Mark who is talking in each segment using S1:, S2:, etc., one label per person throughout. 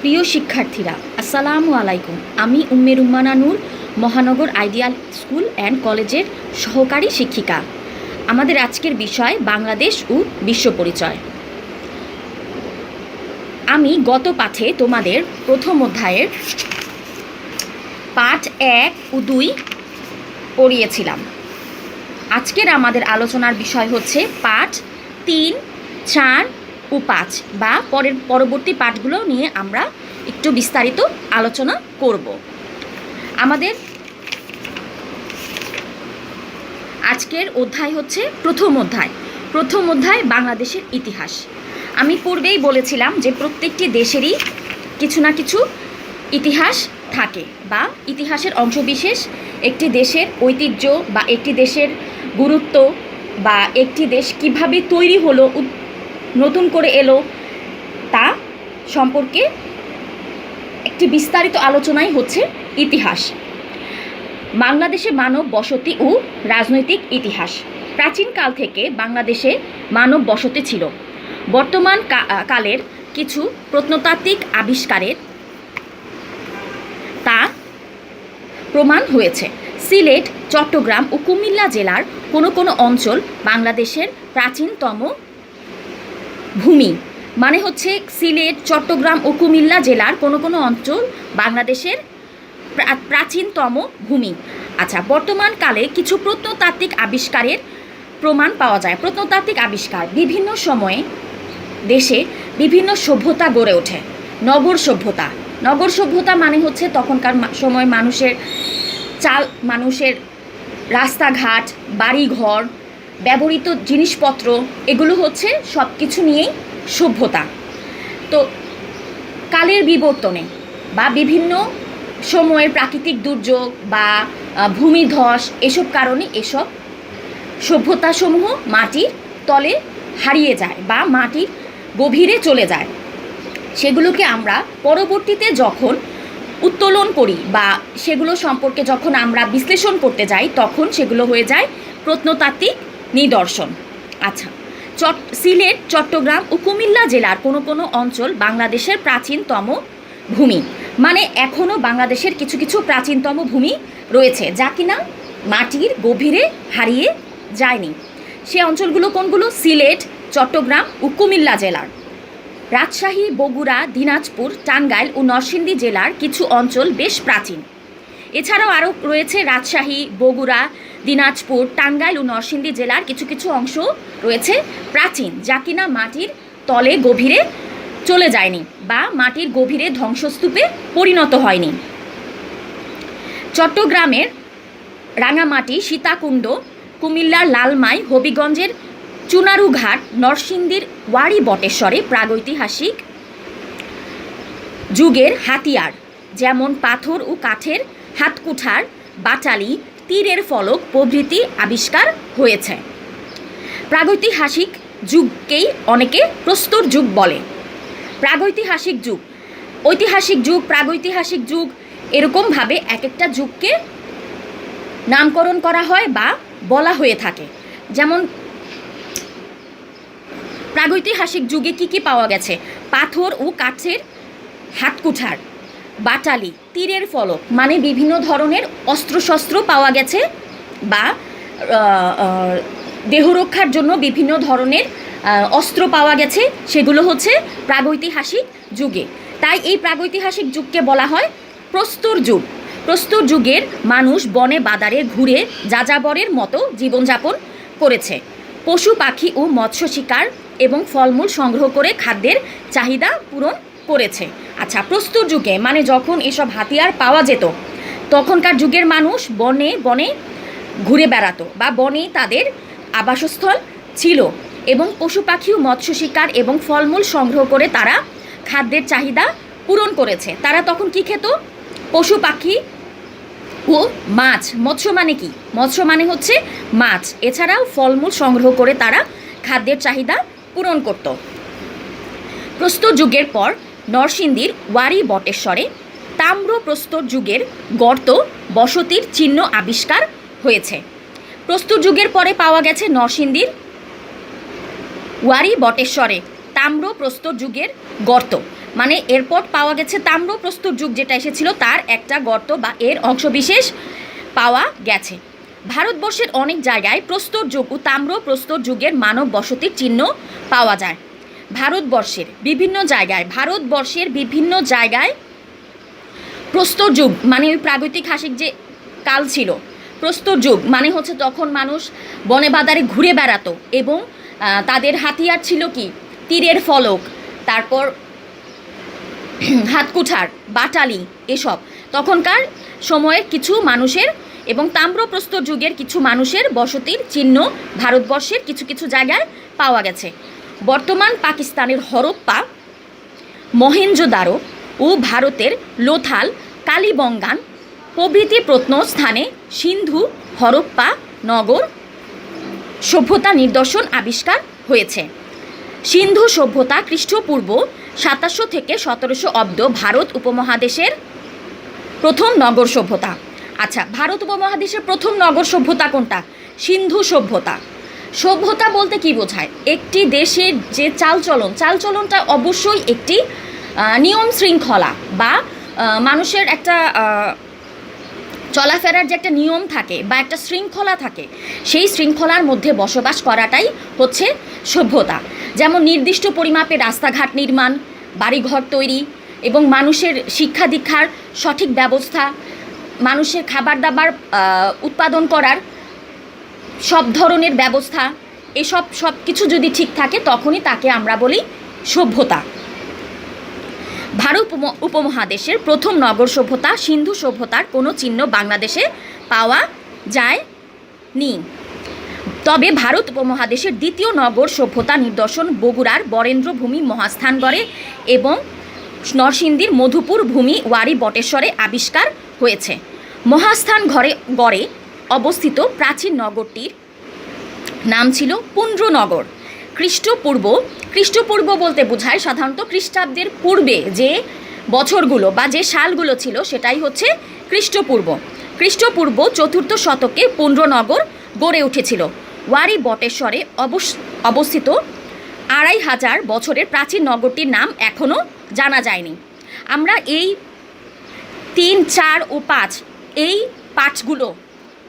S1: প্রিয় শিক্ষার্থীরা, আসসালামু আলাইকুম। আমি উম্মে রুম্মানা নূর, মহানগর আইডিয়াল স্কুল অ্যান্ড কলেজের সহকারী শিক্ষিকা। আমাদের আজকের বিষয় বাংলাদেশ ও বিশ্ব পরিচয়। আমি গত পাঠে তোমাদের প্রথম অধ্যায়ের পাঠ 1 ও 2 পড়িয়েছিলাম। আজকের আমাদের আলোচনার বিষয় হচ্ছে পাঠ 3, 4 ও 5 বা পরবর্তী পাঠগুলো নিয়ে আমরা একটু বিস্তারিত আলোচনা করব। আমাদের আজকের অধ্যায় হচ্ছে প্রথম অধ্যায় বাংলাদেশের ইতিহাস। আমি পূর্বেই বলেছিলাম যে প্রত্যেকটি দেশেরই কিছু না কিছু ইতিহাস থাকে বা ইতিহাসের অংশবিশেষ একটি দেশের ঐতিহ্য বা একটি দেশের গুরুত্ব বা একটি দেশ কিভাবে তৈরি হলো, নতুন করে এলো, তা সম্পর্কে একটি বিস্তারিত আলোচনাই হচ্ছে ইতিহাস। বাংলাদেশে মানব বসতি ও রাজনৈতিক ইতিহাস। প্রাচীনকাল থেকে বাংলাদেশে মানব বসতি ছিল। বর্তমান কালের কিছু প্রত্নতাত্ত্বিক আবিষ্কারের তা প্রমাণ হয়েছে। সিলেট, চট্টগ্রাম ও কুমিল্লা জেলার কোনো কোনো অঞ্চল বাংলাদেশের প্রাচীনতম ভূমি। মানে হচ্ছে সিলেট, চট্টগ্রাম ও কুমিল্লা জেলার কোনো কোনো অঞ্চল বাংলাদেশের প্রাচীনতম ভূমি। আচ্ছা, বর্তমানকালে কিছু প্রত্নতাত্ত্বিক আবিষ্কারের প্রমাণ পাওয়া যায়। প্রত্নতাত্ত্বিক আবিষ্কার বিভিন্ন সময়ে দেশে বিভিন্ন সভ্যতা গড়ে ওঠে। নগর সভ্যতা মানে হচ্ছে তখনকার সময় মানুষের রাস্তাঘাট, বাড়িঘর, ব্যবহৃত জিনিসপত্র, এগুলো হচ্ছে সব কিছু নিয়েই সভ্যতা। তো কালের বিবর্তনে বা বিভিন্ন সময়ের প্রাকৃতিক দুর্যোগ বা ভূমিধস, এসব কারণে এসব সভ্যতাসমূহ মাটির তলে হারিয়ে যায় বা মাটির গভীরে চলে যায়। সেগুলোকে আমরা পরবর্তীতে যখন উত্তোলন করি বা সেগুলো সম্পর্কে যখন আমরা বিশ্লেষণ করতে যাই, তখন সেগুলো হয়ে যায় প্রত্নতাত্ত্বিক নিদর্শন। আচ্ছা, সিলেট, চট্টগ্রাম ও কুমিল্লা জেলার কোনো কোনো অঞ্চল বাংলাদেশের প্রাচীনতম ভূমি। মানে এখনও বাংলাদেশের কিছু কিছু প্রাচীনতম ভূমি রয়েছে যা কিনা মাটির গভীরে হারিয়ে যায়নি। সে অঞ্চলগুলো কোনগুলো? সিলেট, চট্টগ্রাম ও কুমিল্লা জেলার। রাজশাহী, বগুড়া, দিনাজপুর, টাঙ্গাইল ও নরসিংদী জেলার কিছু অঞ্চল বেশ প্রাচীন। এছাড়াও আরও রয়েছে রাজশাহী, বগুড়া, দিনাজপুর, টাঙ্গাইল ও নরসিংদী জেলার কিছু কিছু অংশ রয়েছে প্রাচীন, যা কিনা মাটির তলে গভীরে চলে যায়নি বা মাটির গভীরে ধ্বংসস্তূপে পরিণত হয়নি। চট্টগ্রামের রাঙামাটি, সীতাকুণ্ড, কুমিল্লার লালমাই, হবিগঞ্জের চুনারুঘাট, নরসিংদীর ওয়ারি বটেশ্বরে প্রাগৈতিহাসিক যুগের হাতিয়ার যেমন পাথর ও কাঠের হাতকুঠার, বাটালি, তীরের ফলক প্রভৃতি আবিষ্কার হয়েছে। প্রাগৈতিহাসিক যুগকেই অনেকে প্রস্তর যুগ বলে। প্রাগৈতিহাসিক যুগ, ঐতিহাসিক যুগ, প্রাগৈতিহাসিক যুগ, এরকমভাবে এক একটা যুগকে নামকরণ করা হয় বা বলা হয়ে থাকে। যেমন প্রাগৈতিহাসিক যুগে কি কি পাওয়া গেছে? পাথর ও কাঠের হাতকুঠার, বাটালি, তীরের ফলক, মানে বিভিন্ন ধরনের অস্ত্রশস্ত্র পাওয়া গেছে বা দেহরক্ষার জন্য বিভিন্ন ধরনের অস্ত্র পাওয়া গেছে। সেগুলো হচ্ছে প্রাগৈতিহাসিক যুগে। তাই এই প্রাগৈতিহাসিক যুগকে বলা হয় প্রস্তর যুগ। প্রস্তর যুগের মানুষ বনে বাদারে ঘুরে যাযাবরের মতো জীবনযাপন করেছে। পশু পাখি ও মৎস্য শিকার এবং ফলমূল সংগ্রহ করে খাদ্যের চাহিদা পূরণ করেছে। আচ্ছা, প্রস্তর যুগে মানে যখন এসব হাতিয়ার পাওয়া যেত, তখনকার যুগের মানুষ বনে বনে ঘুরে বেড়াতো বা বনেই তাদের আবাসস্থল ছিল এবং পশু পাখি ও মৎস্য শিকার এবং ফলমূল সংগ্রহ করে তারা খাদ্যের চাহিদা পূরণ করেছে। তারা তখন কি খেত? পশু পাখি ও মাছ। মৎস্য মানে কি? মৎস্য মানে হচ্ছে মাছ। এছাড়াও ফলমূল সংগ্রহ করে তারা খাদ্যের চাহিদা পূরণ করত। প্রস্তর যুগের পর নরসিংদীর ওয়ারি বটেশ্বরে তাম্র প্রস্তর যুগের গর্ত বসতির চিহ্ন আবিষ্কার হয়েছে। প্রস্তর যুগের পরে পাওয়া গেছে নরসিংদীর ওয়ারি বটেশ্বরে তাম্র প্রস্তর যুগের গর্ত, মানে এরপর পাওয়া গেছে তাম্র প্রস্তর যুগ যেটা এসেছিল তার একটা গর্ত বা এর অংশবিশেষ পাওয়া গেছে। ভারতবর্ষের অনেক জায়গায় প্রস্তর যুগ ও তাম্র প্রস্তর যুগের মানব বসতির চিহ্ন পাওয়া যায়। ভারতবর্ষের বিভিন্ন জায়গায় প্রস্তর যুগ মানে ওই প্রাগৈতিহাসিক যে কাল ছিল, প্রস্তর যুগ মানে হচ্ছে তখন মানুষ বনে বাদারে ঘুরে বেড়াতো এবং তাদের হাতিয়ার ছিল কি তীরের ফলক, তারপর হাতকুঠার, বাটালি, এসব তখনকার সময়ের কিছু মানুষের এবং তাম্রপ্রস্তর যুগের কিছু মানুষের বসতির চিহ্ন ভারতবর্ষের কিছু কিছু জায়গায় পাওয়া গেছে। বর্তমান পাকিস্তানের হরপ্পা, মহেঞ্জোদারো ও ভারতের লোথাল, কালীবঙ্গান প্রভৃতি প্রত্নস্থানে সিন্ধু হরপ্পা নগর সভ্যতা নিদর্শন আবিষ্কার হয়েছে। সিন্ধু সভ্যতা খ্রিস্টপূর্ব ৭৭০ থেকে ১৭০০ অব্দ ভারত উপমহাদেশের প্রথম নগর সভ্যতা। আচ্ছা, ভারত উপমহাদেশের প্রথম নগর সভ্যতা কোনটা? সিন্ধু সভ্যতা। সভ্যতা বলতে কি বোঝায়? একটি দেশের যে চালচলনটা অবশ্যই একটি নিয়ম শৃঙ্খলা বা মানুষের একটা চলাফেরার যে একটা নিয়ম থাকে বা একটা শৃঙ্খলা থাকে, সেই শৃঙ্খলার মধ্যে বসবাস করাটাই হচ্ছে সভ্যতা। যেমন নির্দিষ্ট পরিমাপে রাস্তাঘাট নির্মাণ, বাড়িঘর তৈরি এবং মানুষের শিক্ষা দীক্ষার সঠিক ব্যবস্থা, মানুষের খাবার দাবার উৎপাদন করার সব ধরনের ব্যবস্থা, সব কিছু যদি ঠিক থাকে তখনই তাকে আমরা বলি সভ্যতা। ভারত উপমহাদেশের প্রথম নগর সভ্যতা সিন্ধু সভ্যতার কোনো চিহ্ন বাংলাদেশে পাওয়া যায়নি। তবে ভারত উপমহাদেশের দ্বিতীয় নগর সভ্যতা নিদর্শন বগুড়ার বরেন্দ্রভূমি মহাস্থানগড়ে এবং নরসিংদীর মধুপুর ভূমি ওয়ারি বটেশ্বরে আবিষ্কার হয়েছে। মহাস্থানগড়ে অবস্থিত প্রাচীন নগরটির নাম ছিল পুণ্ড্রনগর। খ্রিস্টপূর্ব বলতে বোঝায় সাধারণত খ্রিস্টাব্দের পূর্বে যে বছরগুলো বা যে সালগুলো ছিল সেটাই হচ্ছে খ্রিস্টপূর্ব ৪র্থ শতকে পুণ্ড্রনগর গড়ে উঠেছিল। ওয়ারি বটেশ্বরে অবস্থিত ২৫০০ বছরের প্রাচীন নগরটির নাম এখনও জানা যায়নি। আমরা এই ৩, ৪ ও ৫ এই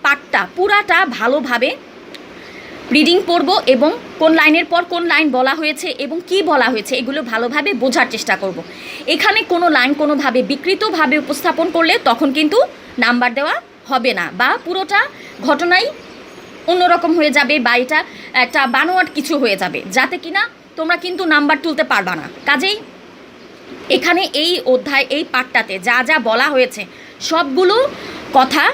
S1: পাঠটা পুরাটা ভালোভাবে রিডিং পড়ব এবং কোন লাইনের পর কোন লাইন বলা হয়েছে এবং কি বলা হয়েছে এগুলো ভালোভাবে বোঝার চেষ্টা করব। এখানে কোনো লাইন কোনোভাবে বিকৃতভাবে উপস্থাপন করলে তখন কিন্তু নাম্বার দেওয়া হবে না বা পুরোটা ঘটনাই অন্যরকম হয়ে যাবে বা এটা একটা বানোয়াট কিছু হয়ে যাবে, যাতে কিনা তোমরা কিন্তু নাম্বার তুলতে পারবা না। কাজেই এখানে এই অধ্যায় এই পাঠটাতে যা যা বলা হয়েছে সবগুলো কথা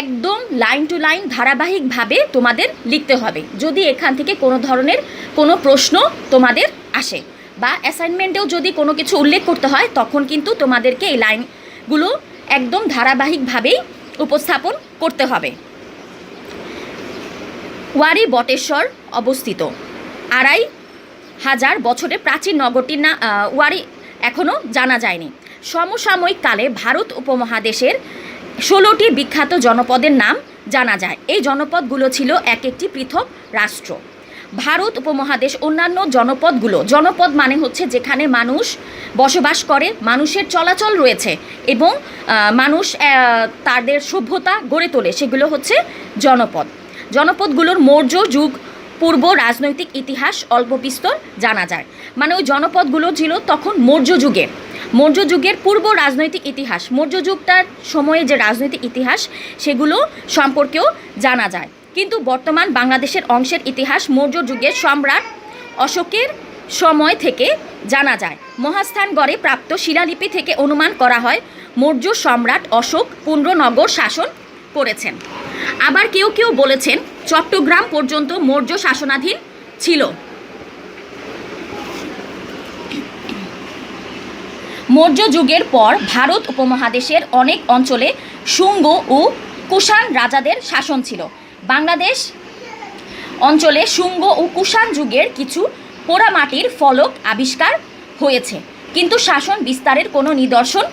S1: একদম লাইন টু লাইন ধারাবাহিকভাবে তোমাদের লিখতে হবে। যদি এখান থেকে কোনো ধরনের কোনো প্রশ্ন তোমাদের আসে বা অ্যাসাইনমেন্টেও যদি কোনো কিছু উল্লেখ করতে হয় তখন কিন্তু তোমাদেরকে এই লাইনগুলো একদম ধারাবাহিকভাবেই উপস্থাপন করতে হবে। ওয়ারি বটেশ্বর অবস্থিত ২৫০০ বছরের প্রাচীন নগরটির ওয়ারি এখনও জানা যায়নি। সমসাময়িক কালে ভারত উপমহাদেশের ১৬টি বিখ্যাত জনপদের নাম জানা যায়। এই জনপদগুলো ছিল এক একটি পৃথক রাষ্ট্র। ভারত উপমহাদেশ অন্যান্য জনপদ মানে হচ্ছে যেখানে মানুষ বসবাস করে, মানুষের চলাচল রয়েছে এবং মানুষ তাদের সভ্যতা গড়ে তোলে, সেগুলো হচ্ছে জনপদগুলোর মৌর্য যুগ পূর্ব রাজনৈতিক ইতিহাস অল্প বিস্তর জানা যায়। মানে ওই জনপদগুলো ছিল তখন মৌর্য যুগের পূর্ব রাজনৈতিক ইতিহাস, মৌর্য যুগটার সময়ে যে রাজনৈতিক ইতিহাস সেগুলো সম্পর্কেও জানা যায়। কিন্তু বর্তমান বাংলাদেশের অংশের ইতিহাস মৌর্য যুগের সম্রাট অশোকের সময় থেকে জানা যায়। মহাস্থানগড়ে প্রাপ্ত শিলালিপি থেকে অনুমান করা হয় মৌর্য সম্রাট অশোক পুণ্ড্রনগর শাসন করেছেন। আবার কেউ কেউ বলেছেন চট্টগ্রাম পর্যন্ত মৌর্য শাসনাধীন ছিল। মৌর্য যুগের পর ভারত উপমহাদেশের অনেক অঞ্চলে শুঙ্গ ও কুষাণ রাজাদের শাসন ছিল। বাংলাদেশ অঞ্চলে শুঙ্গ ও কুষাণ যুগের কিছু পোড়ামাটির ফলক আবিষ্কার হয়েছে, কিন্তু শাসন বিস্তারের কোনো নিদর্শন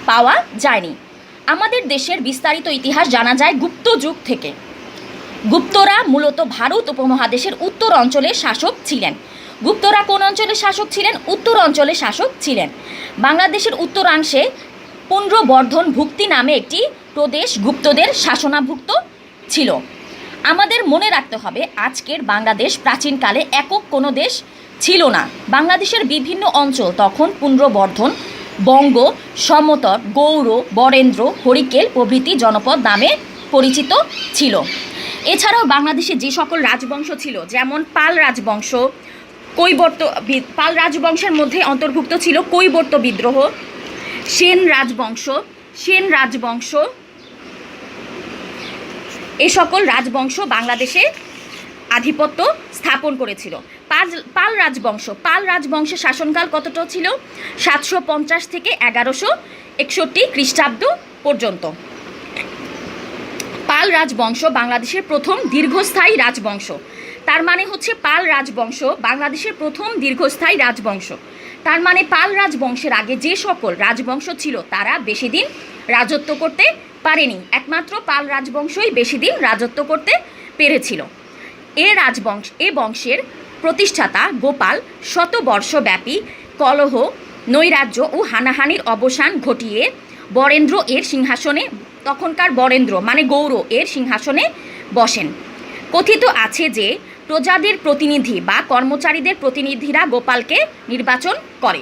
S1: পাওয়া যায়নি। আমাদের দেশের বিস্তারিত ইতিহাস জানা যায় গুপ্ত যুগ থেকে। গুপ্তরা মূলত ভারত উপমহাদেশের উত্তর অঞ্চলের শাসক ছিলেন। গুপ্তরা কোন অঞ্চলের শাসক ছিলেন? উত্তর অঞ্চলের শাসক ছিলেন। বাংলাদেশের উত্তরাংশে পুন্ড্রবর্ধন ভুক্তি নামে একটি প্রদেশ গুপ্তদের শাসনাভুক্ত ছিল। আমাদের মনে রাখতে হবে, আজকের বাংলাদেশ প্রাচীনকালে একক কোনো দেশ ছিল না। বাংলাদেশের বিভিন্ন অঞ্চল তখন পুন্ড্রবর্ধন, বঙ্গ, সমতট, গৌড়, বরেন্দ্র, হরিকেল প্রভৃতি জনপদ নামে পরিচিত ছিল। এছাড়াও বাংলাদেশে যে সকল রাজবংশ ছিল, যেমন পাল রাজবংশ, পাল রাজবংশের মধ্যে অন্তর্ভুক্ত ছিল কৈবর্ত বিদ্রোহ, সেন রাজবংশ, এই সকল রাজবংশ বাংলাদেশে আধিপত্য স্থাপন করেছিল। পাল রাজবংশের শাসনকাল কতটা ছিল? 750 থেকে 1161 খ্রিস্টাব্দ পর্যন্ত। পাল রাজবংশ বাংলাদেশের প্রথম দীর্ঘস্থায়ী রাজবংশ। তার মানে হচ্ছে পাল রাজবংশ বাংলাদেশের প্রথম দীর্ঘস্থায়ী রাজবংশ। তার মানে পাল রাজবংশের আগে যে সকল রাজবংশ ছিল তারা বেশি দিন রাজত্ব করতে পারেনি, একমাত্র পাল রাজবংশই বেশি দিন রাজত্ব করতে পেরেছিল। এ বংশের প্রতিষ্ঠাতা গোপাল শতবর্ষব্যাপী কলহ, নৈরাজ্য ও হানাহানির অবসান ঘটিয়ে বরেন্দ্র এর সিংহাসনে, তখনকার বরেন্দ্র মানে গৌড় এর সিংহাসনে বসেন। কথিত আছে যে প্রজাদের প্রতিনিধি বা কর্মচারীদের প্রতিনিধিরা গোপালকে নির্বাচন করে।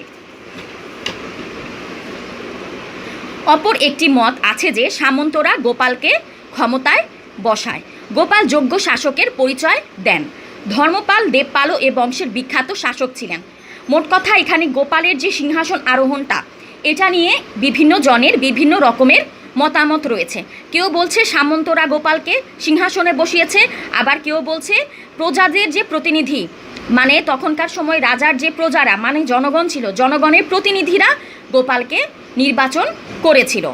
S1: অপর একটি মত আছে যে সামন্তরা গোপালকে ক্ষমতায় বসায়। গোপাল যোগ্য শাসকের পরিচয় দেন। ধর্মপাল, দেবপালও এ বংশের বিখ্যাত শাসক ছিলেন। মোট কথা, এখানে গোপালের যে সিংহাসন আরোহণটা, এটা নিয়ে বিভিন্ন জনের বিভিন্ন রকমের মতামত রয়েছে। কেউ বলছে সামন্তরা গোপালকে সিংহাসনে বসিয়েছে, আবার কেউ বলছে প্রজাদের যে প্রতিনিধি, মানে তখনকার সময় রাজার যে প্রজারা মানে জনগণ ছিল, জনগণের প্রতিনিধিরা গোপালকে নির্বাচন করেছিল।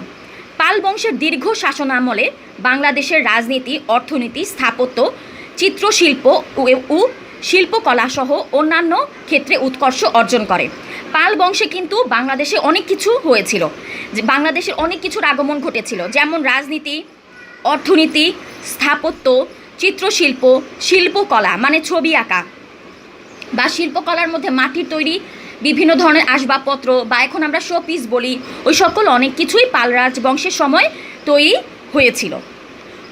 S1: পাল বংশের দীর্ঘ শাসনামলে বাংলাদেশের রাজনীতি, অর্থনীতি, স্থাপত্য, চিত্রশিল্প ও শিল্পকলা সহ অন্যান্য ক্ষেত্রে উৎকর্ষ অর্জন করে। পাল বংশে কিন্তু বাংলাদেশে অনেক কিছু হয়েছিল, যে বাংলাদেশের অনেক কিছুর আগমন ঘটেছিল, যেমন রাজনীতি, অর্থনীতি, স্থাপত্য, চিত্রশিল্প, শিল্পকলা মানে ছবি আঁকা বা শিল্পকলার মধ্যে মাটির তৈরি বিভিন্ন ধরনের আসবাবপত্র বা এখন আমরা শো পিস বলি, ওই সকল অনেক কিছুই পাল রাজবংশের সময় তৈরি হয়েছিল।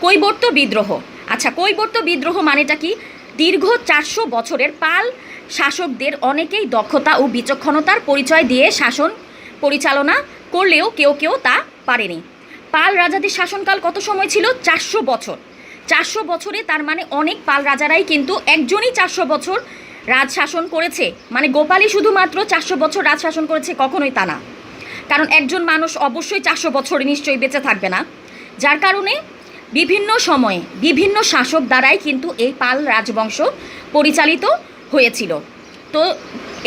S1: কৈবর্ত বিদ্রোহ। আচ্ছা, কৈবর্ত বিদ্রোহ মানেটা কি? দীর্ঘ 400 বছরের পাল শাসকদের অনেকেই দক্ষতা ও বিচক্ষণতার পরিচয় দিয়ে শাসন পরিচালনা করলেও কেউ কেউ তা পারেনি। পাল রাজাদের শাসনকাল কত সময় ছিল? 400 বছর। 400 বছরে তার মানে অনেক পাল রাজারাই কিন্তু একজনই 400 বছর রাজশাসন করেছে, মানে গোপালই শুধুমাত্র 400 বছর রাজশাসন করেছে, কখনোই তা না। কারণ একজন মানুষ অবশ্যই 400 বছরে নিশ্চয়ই বেঁচে থাকবে না। যার কারণে বিভিন্ন সময়ে বিভিন্ন শাসক দ্বারাই কিন্তু এই পাল রাজবংশ পরিচালিত হয়েছিল। তো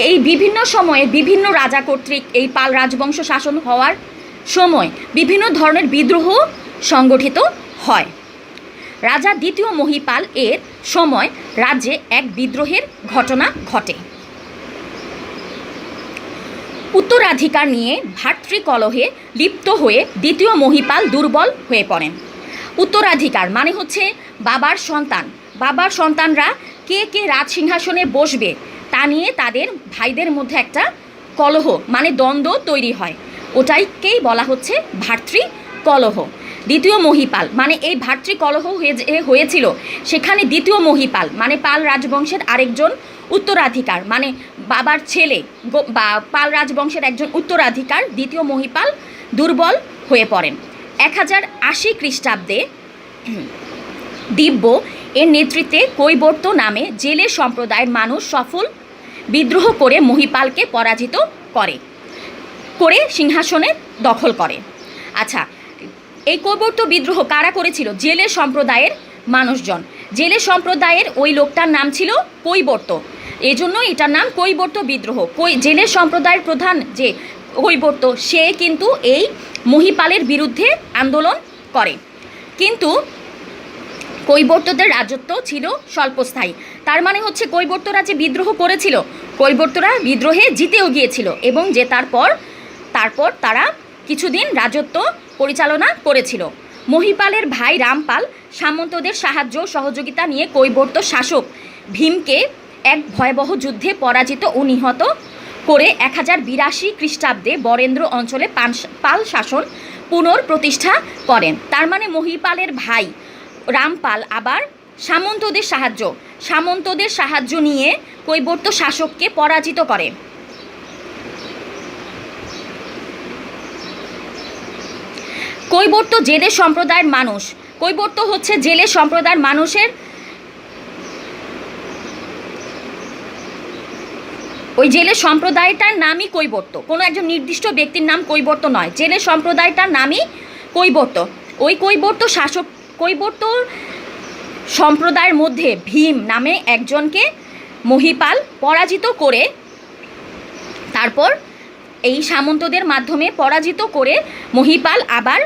S1: এই বিভিন্ন সময়ে বিভিন্ন রাজা কর্তৃক এই পাল রাজবংশ শাসন হওয়ার সময় বিভিন্ন ধরনের বিদ্রোহ সংগঠিত হয়। রাজা দ্বিতীয় মহিপাল এর সময় রাজ্যে এক বিদ্রোহের ঘটনা ঘটে। উত্তরাধিকার নিয়ে ভাতৃকলহে লিপ্ত হয়ে দ্বিতীয় মহিপাল দুর্বল হয়ে পড়েন। উত্তরাধিকার মানে হচ্ছে বাবার সন্তানরা কে কে রাজ সিংহাসনে বসবে তা নিয়ে তাদের ভাইদের মধ্যে একটা কলহ মানে দ্বন্দ্ব তৈরি হয়, ওটাইকেই বলা হচ্ছে ভাতৃকলহ। দ্বিতীয় মহিপাল মানে এই ভাতৃকলহ হয়েছিল, সেখানে দ্বিতীয় মহিপাল মানে পাল রাজবংশের আরেকজন উত্তরাধিকার মানে বাবার ছেলে বা পাল রাজবংশের একজন উত্তরাধিকার দ্বিতীয় মহিপাল দুর্বল হয়ে পড়েন। 1080 খ্রিস্টাব্দে দিব্য এর নেতৃত্বে কৈবর্ত নামে জেলে সম্প্রদায়ের মানুষ সফল বিদ্রোহ করে মহিপালকে পরাজিত করে সিংহাসনে দখল করে। আচ্ছা, এই কৈবর্ত বিদ্রোহ কারা করেছিল? জেলে সম্প্রদায়ের মানুষজন। জেলে সম্প্রদায়ের ওই লোকটার নাম ছিল কৈবর্ত, এই জন্য এটার নাম কৈবর্ত বিদ্রোহ। জেলে সম্প্রদায়ের প্রধান যে কৈবর্ত, সে কিন্তু এই মহিপালের বিরুদ্ধে আন্দোলন করে, কিন্তু কৈবর্তদের রাজত্ব ছিল স্বল্পস্থায়ী। তার মানে হচ্ছে কৈবর্তরা যে বিদ্রোহ করেছিল, কৈবর্তরা বিদ্রোহে জিতেও গিয়েছিল এবং যে তারপর তারা কিছুদিন রাজত্ব পরিচালনা করেছিল। মহিপালের ভাই রামপাল সামন্তদের সাহায্য সহযোগিতা নিয়ে কৈবর্ত শাসক ভীমকে এক ভয়াবহ যুদ্ধে পরাজিত ও নিহত করে 1082 খ্রিস্টাব্দে বরেন্দ্র অঞ্চলে পাল শাসন পুনঃপ্রতিষ্ঠা করেন। তার মানে মহিপালের ভাই রামপাল আবার সামন্তদের সাহায্য নিয়ে কৈবর্ত শাসককে পরাজিত করে। কৈবর্ত জেলে সম্প্রদায়ের মানুষ, কৈবর্ত হচ্ছে জেলে সম্প্রদায়ের মানুষের, ওই জেলে সম্প্রদায়টার নামই কৈবর্ত, কোনো একজন নির্দিষ্ট ব্যক্তির নাম কৈবর্ত নয়, জেলে সম্প্রদায়টার নামই কৈবর্ত। ওই কৈবর্ত সম্প্রদায়ের মধ্যে ভীম নামে একজনকে মহিপাল পরাজিত করে, তারপর এই সামন্তদের মাধ্যমে পরাজিত করে মহিপাল আবার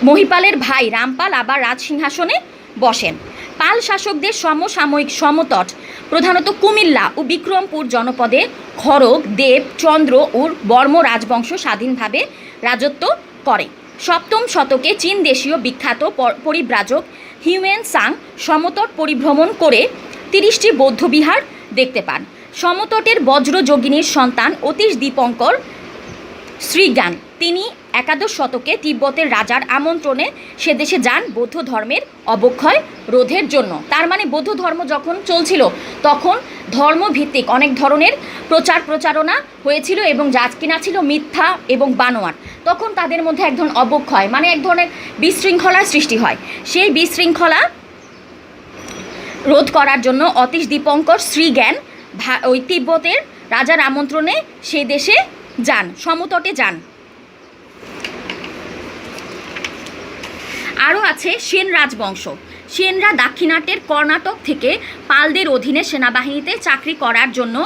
S1: মহিপালের ভাই রামপাল আবার রাজসিংহাসনে বসেন। পাল শাসকদের সমসাময়িক সমতট প্রধানত কুমিল্লা ও বিক্রমপুর জনপদে খড়গ, দেব, চন্দ্র ও বর্ম রাজবংশ স্বাধীনভাবে রাজত্ব করে। 7ম শতকে চীন দেশীয় বিখ্যাত পরিব্রাজক হিউয়েন সাং সমতট পরিভ্রমণ করে 30টি বৌদ্ধবিহার দেখতে পান। সমতটের বজ্রযোগিনীর সন্তান অতীশ দীপঙ্কর শ্রীজ্ঞান, তিনি 11 শতকে তিব্বতের রাজার আমন্ত্রণে সে দেশে যান বৌদ্ধ ধর্মের অবক্ষয় রোধের জন্য। তার মানে বৌদ্ধ ধর্ম যখন চলছিল তখন ধর্মভিত্তিক অনেক ধরনের প্রচারণা হয়েছিল এবং যা কিনা ছিল মিথ্যা এবং বানোয়াট। তখন তাদের মধ্যে এক ধরনের অবক্ষয় মানে এক ধরনের বিশৃঙ্খলার সৃষ্টি হয়। সেই বিশৃঙ্খলা রোধ করার জন্য অতীশ দীপঙ্কর শ্রীজ্ঞান ওই তিব্বতের রাজার আমন্ত্রণে সেই দেশে যান, সমতটে যান। আরও আছে সেন রাজবংশ। সেনরা দাক্ষিণাত্যের কর্ণাটক থেকে পালদের অধীনে সেনাবাহিনীতে চাকরি করার জন্য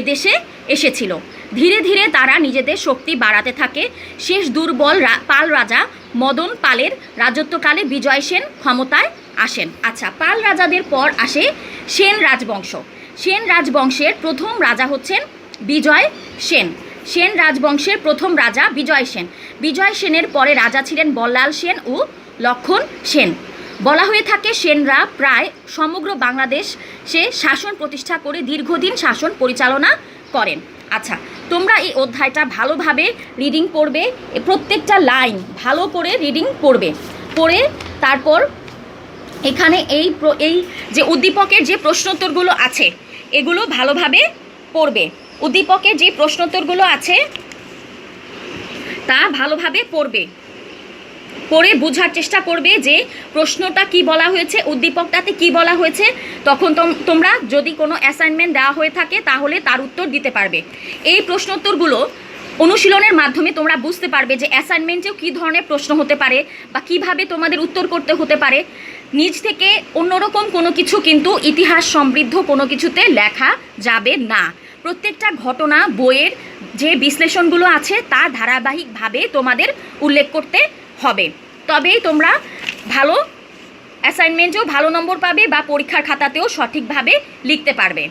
S1: এদেশে এসেছিল। ধীরে ধীরে তারা নিজেদের শক্তি বাড়াতে থাকে। শেষ দুর্বল পাল রাজা মদন পালের রাজত্বকালে বিজয় সেন ক্ষমতায় আসেন। আচ্ছা, পাল রাজাদের পর আসে সেন রাজবংশ। সেন রাজবংশের প্রথম রাজা হচ্ছেন বিজয় সেন। সেন রাজবংশের প্রথম রাজা বিজয় সেন। বিজয় সেনের পরে রাজা ছিলেন বল্লাল সেন ও লক্ষণ সেন। বলা হয়ে থাকে সেনরা প্রায় সমগ্র বাংলাদেশে শাসন প্রতিষ্ঠা করে দীর্ঘদিন শাসন পরিচালনা করেন। আচ্ছা, তোমরা এই অধ্যায়টা ভালোভাবে রিডিং পড়বে, প্রত্যেকটা লাইন ভালো করে রিডিং পড়বে, পড়ে তারপর এখানে এই যে উদ্দীপকের যে প্রশ্নোত্তরগুলো আছে এগুলো ভালোভাবে পড়বে। উদ্দীপকের যে প্রশ্নোত্তরগুলো আছে তা ভালোভাবে পড়বে, পড়ে বোঝার চেষ্টা করবে যে প্রশ্নটা কি বলা হয়েছে, উদ্দীপকটাতে কি বলা হয়েছে। তখন তোমরা যদি কোনো অ্যাসাইনমেন্ট দেওয়া হয়ে থাকে তাহলে তার উত্তর দিতে পারবে। এই প্রশ্নোত্তরগুলো অনুশীলনের মাধ্যমে তোমরা বুঝতে পারবে যে অ্যাসাইনমেন্টেও কী ধরনের প্রশ্ন হতে পারে বা কিভাবে তোমাদের উত্তর করতে হতে পারে। নিজ থেকে অন্যরকম কোনো কিছু কিন্তু ইতিহাস সমৃদ্ধ কোনো কিছুতে লেখা যাবে না। প্রত্যেকটা ঘটনা বইয়ের যে বিশ্লেষণগুলো আছে তা ধারাবাহিকভাবে তোমাদের উল্লেখ করতে হবে, তবেই তোমরা ভালো অ্যাসাইনমেন্টেও ভালো নম্বর পাবে বা পরীক্ষার খাতাতেও সঠিকভাবে লিখতে পারবে।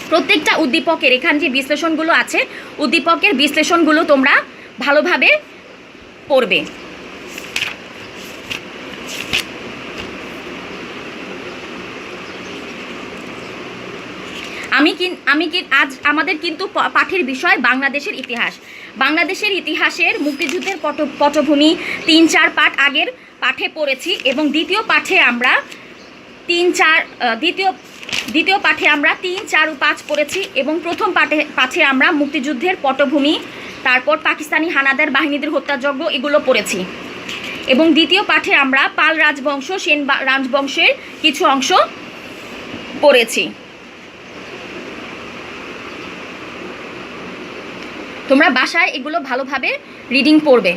S1: প্রত্যেকটা উদ্দীপকের এখানে যে বিশ্লেষণগুলো আছে উদ্দীপকের বিশ্লেষণগুলো তোমরা ভালোভাবে পড়বে। আজ আমাদের কিন্তু পাঠের বিষয় বাংলাদেশের ইতিহাস। বাংলাদেশের ইতিহাসের মুক্তিযুদ্ধের পটভূমি 3-4 পাঠ আগের পাঠে পড়েছি এবং দ্বিতীয় পাঠে আমরা 3, 4 ও 5 পড়েছি এবং প্রথম পাঠে আমরা মুক্তিযুদ্ধের পটভূমি, তারপর পাকিস্তানি হানাদার বাহিনীদের হত্যাযজ্ঞ এগুলো পড়েছি এবং দ্বিতীয় পাঠে আমরা পাল রাজবংশ, সেন রাজবংশের কিছু অংশ পড়েছি। তোমরা বাসায় এগুলো ভালোভাবে রিডিং পড়বে।